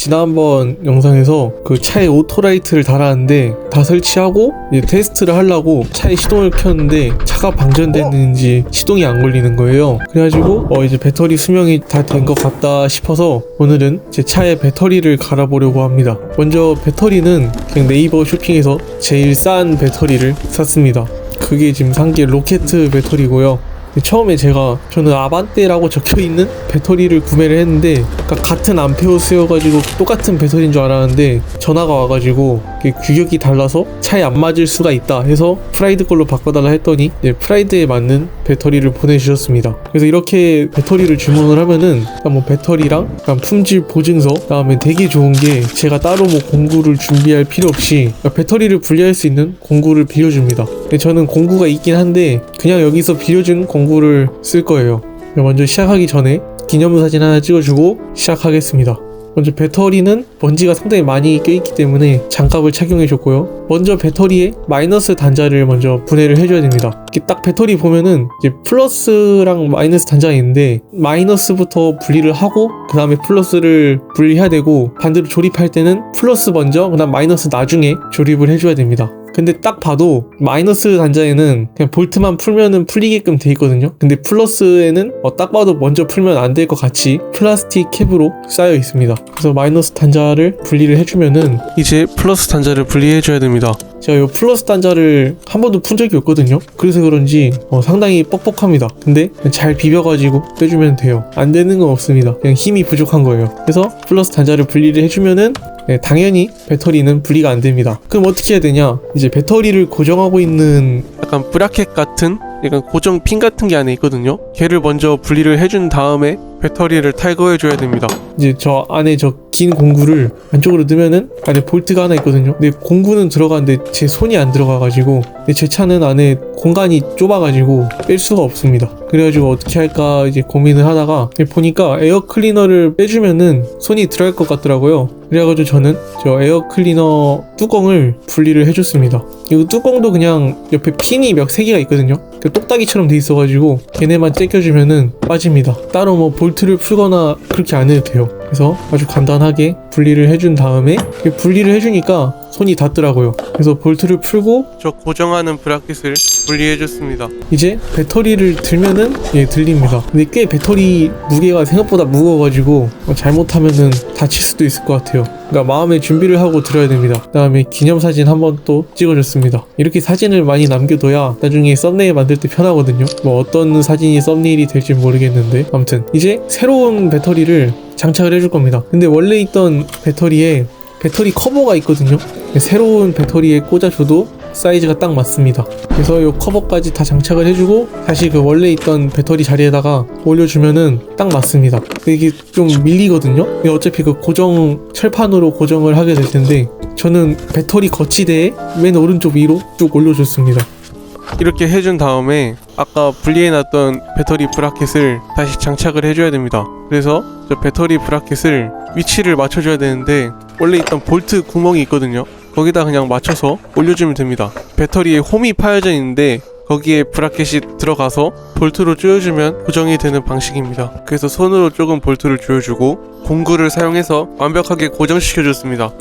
지난번 영상에서 그 차에 오토라이트를 달았는데 다 설치하고 이제 테스트를 하려고 차에 시동을 켰는데 차가 방전됐는지 시동이 안 걸리는 거예요. 그래가지고 이제 배터리 수명이 다 된 것 같다 싶어서 오늘은 제 차에 배터리를 갈아보려고 합니다. 먼저 배터리는 그냥 네이버 쇼핑에서 제일 싼 배터리를 샀습니다. 그게 지금 산 게 로켓 배터리고요. 처음에 저는 아반떼라고 적혀있는 배터리를 구매를 했는데 그러니까 같은 암페어스여가지고 똑같은 배터리인 줄 알았는데 전화가 와가지고 규격이 달라서 차에 안 맞을 수가 있다 해서 프라이드 걸로 바꿔달라 했더니 프라이드에 맞는 배터리를 보내주셨습니다. 그래서 이렇게 배터리를 주문을 하면은 뭐 배터리랑 품질 보증서, 그다음에 되게 좋은 게 제가 따로 뭐 공구를 준비할 필요 없이 배터리를 분리할 수 있는 공구를 빌려줍니다. 저는 공구가 있긴 한데 그냥 여기서 빌려준 공구를 쓸 거예요. 먼저 시작하기 전에 기념사진 하나 찍어주고 시작하겠습니다. 먼저 배터리는 먼지가 상당히 많이 껴있기 때문에 장갑을 착용해줬고요. 먼저 배터리에 마이너스 단자를 먼저 분해를 해줘야 됩니다. 이렇게 딱 배터리 보면은 이제 플러스랑 마이너스 단자가 있는데 마이너스부터 분리를 하고 그 다음에 플러스를 분리해야 되고, 반대로 조립할 때는 플러스 먼저 그 다음 마이너스 나중에 조립을 해줘야 됩니다. 근데 딱 봐도 마이너스 단자에는 그냥 볼트만 풀면은 풀리게끔 돼 있거든요. 근데 플러스에는 딱 봐도 먼저 풀면 안 될 것 같이 플라스틱 캡으로 쌓여 있습니다. 그래서 마이너스 단자를 분리를 해주면은 이제 플러스 단자를 분리해줘야 됩니다. 제가 이 플러스 단자를 한 번도 푼 적이 없거든요. 그래서 그런지 상당히 뻑뻑합니다. 근데 잘 비벼가지고 빼주면 돼요. 안 되는 건 없습니다. 그냥 힘이 부족한 거예요. 그래서 플러스 단자를 분리를 해주면은 당연히 배터리는 분리가 안 됩니다. 그럼 어떻게 해야 되냐? 이제 배터리를 고정하고 있는 약간 브라켓 같은 약간 고정 핀 같은 게 안에 있거든요. 걔를 먼저 분리를 해준 다음에 배터리를 탈거해 줘야 됩니다. 이제 저 안에 저 긴 공구를 안쪽으로 넣으면은 안에 볼트가 하나 있거든요. 근데 공구는 들어가는데 제 손이 안 들어가가지고, 제 차는 안에 공간이 좁아가지고 뺄 수가 없습니다. 그래가지고 어떻게 할까 이제 고민을 하다가 보니까 에어 클리너를 빼주면은 손이 들어갈 것 같더라고요. 그래가지고 저는 저 에어 클리너 뚜껑을 분리를 해줬습니다. 이 뚜껑도 그냥 옆에 핀이 몇 세 개가 있거든요. 똑딱이처럼 돼 있어가지고 걔네만 째껴주면은 빠집니다. 따로 뭐 볼트를 풀거나 그렇게 안 해도 돼요. 그래서 아주 간단하게 분리를 해준 다음에 분리를 해주니까 손이 닿더라고요. 그래서 볼트를 풀고 저 고정하는 브라켓을 분리해줬습니다. 이제 배터리를 들면은 들립니다. 근데 꽤 배터리 무게가 생각보다 무거워가지고 잘못하면은 다칠 수도 있을 것 같아요. 그러니까 마음의 준비를 하고 들어야 됩니다. 그 다음에 기념사진 한번 또 찍어줬습니다. 이렇게 사진을 많이 남겨둬야 나중에 썸네일 만들 때 편하거든요. 뭐 어떤 사진이 썸네일이 될지 모르겠는데 아무튼 이제 새로운 배터리를 장착을 해줄 겁니다. 근데 원래 있던 배터리에 배터리 커버가 있거든요. 새로운 배터리에 꽂아줘도 사이즈가 딱 맞습니다. 그래서 이 커버까지 다 장착을 해주고 다시 그 원래 있던 배터리 자리에다가 올려주면은 딱 맞습니다. 근데 이게 좀 밀리거든요. 어차피 그 고정 철판으로 고정을 하게 될 텐데 저는 배터리 거치대에 맨 오른쪽 위로 쭉 올려줬습니다. 이렇게 해준 다음에 아까 분리해놨던 배터리 브라켓을 다시 장착을 해줘야 됩니다. 그래서 저 배터리 브라켓을 위치를 맞춰줘야 되는데 원래 있던 볼트 구멍이 있거든요. 거기다 그냥 맞춰서 올려주면 됩니다. 배터리에 홈이 파여져 있는데 거기에 브라켓이 들어가서 볼트로 조여주면 고정이 되는 방식입니다. 그래서 손으로 조금 볼트를 조여주고 공구를 사용해서 완벽하게 고정시켜줬습니다.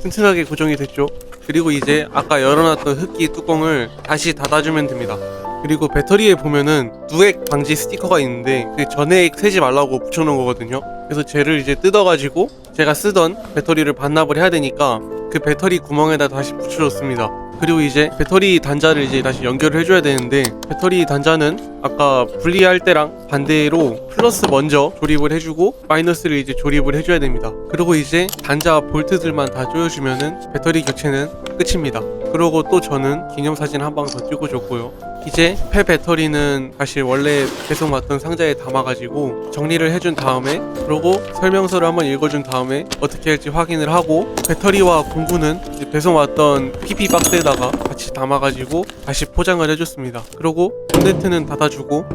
튼튼하게 고정이 됐죠. 그리고 이제 아까 열어놨던 흡기 뚜껑을 다시 닫아주면 됩니다. 그리고 배터리에 보면은 누액 방지 스티커가 있는데 그 전액 새지 말라고 붙여놓은 거거든요. 그래서 쟤를 이제 뜯어가지고 제가 쓰던 배터리를 반납을 해야 되니까 그 배터리 구멍에다 다시 붙여줬습니다. 그리고 이제 배터리 단자를 이제 다시 연결을 해줘야 되는데 배터리 단자는 아까 분리할 때랑 반대로 플러스 먼저 조립을 해주고 마이너스를 이제 조립을 해줘야 됩니다. 그리고 이제 단자 볼트들만 다 조여주면은 배터리 교체는 끝입니다. 그리고 또 저는 기념사진 한 방 더 찍어줬고요. 이제 폐 배터리는 다시 원래 배송 왔던 상자에 담아가지고 정리를 해준 다음에 그리고 설명서를 한번 읽어준 다음에 어떻게 할지 확인을 하고 배터리와 공구는 이제 배송 왔던 PP 박스에다가 같이 담아가지고 다시 포장을 해줬습니다. 그리고 본네트는 닫아주고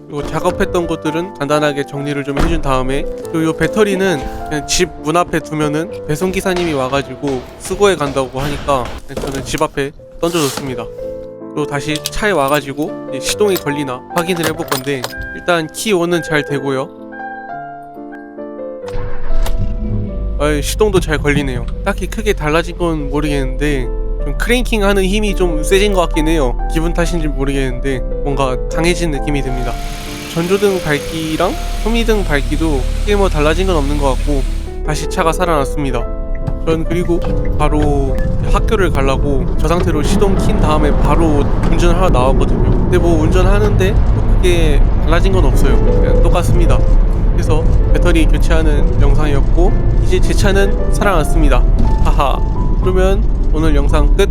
그리고 작업했던 것들은 간단하게 정리를 좀 해준 다음에 그리고 이 배터리는 그냥 집 문 앞에 두면은 배송기사님이 와가지고 수거해 간다고 하니까 저는 집 앞에 던져줬습니다. 그리고 다시 차에 와가지고 시동이 걸리나 확인을 해볼 건데 일단 키 온은 잘 되고요. 시동도 잘 걸리네요. 딱히 크게 달라진 건 모르겠는데 좀 크랭킹 하는 힘이 좀 세진 것 같긴 해요. 기분 탓인지 모르겠는데 뭔가 강해진 느낌이 듭니다. 전조등 밝기랑 소미등 밝기도 크게 뭐 달라진 건 없는 것 같고 다시 차가 살아났습니다. 전 그리고 바로 학교를 가려고 저 상태로 시동 킨 다음에 바로 운전을 하러 나왔거든요. 근데 뭐 운전하는데 뭐 크게 달라진 건 없어요. 그냥 똑같습니다. 그래서 배터리 교체하는 영상이었고 이제 제 차는 살아났습니다. 하하. 그러면 오늘 영상 끝.